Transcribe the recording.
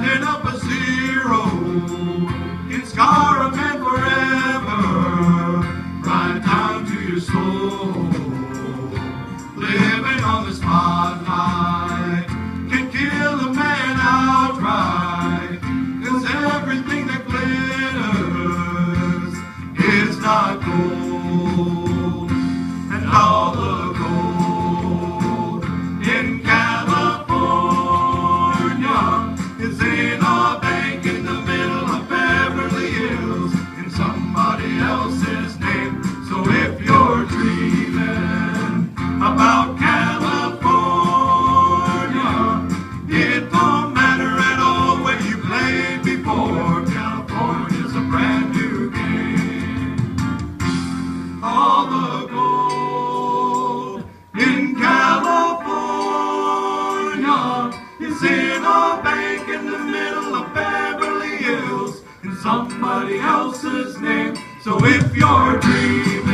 Standing up a zero can scar a man forever, right down to your soul. Living on the spotlight can kill a man outright, 'cause everything that glitters is not gold, and all the gold in California is in a bank in the middle of Beverly Hills in somebody else's name. So if you're dreaming about California, it don't matter at all where you played before. California's a brand new game. All the gold in California is in a bank in the middle of Beverly Hills in somebody else's name. So if you're dreaming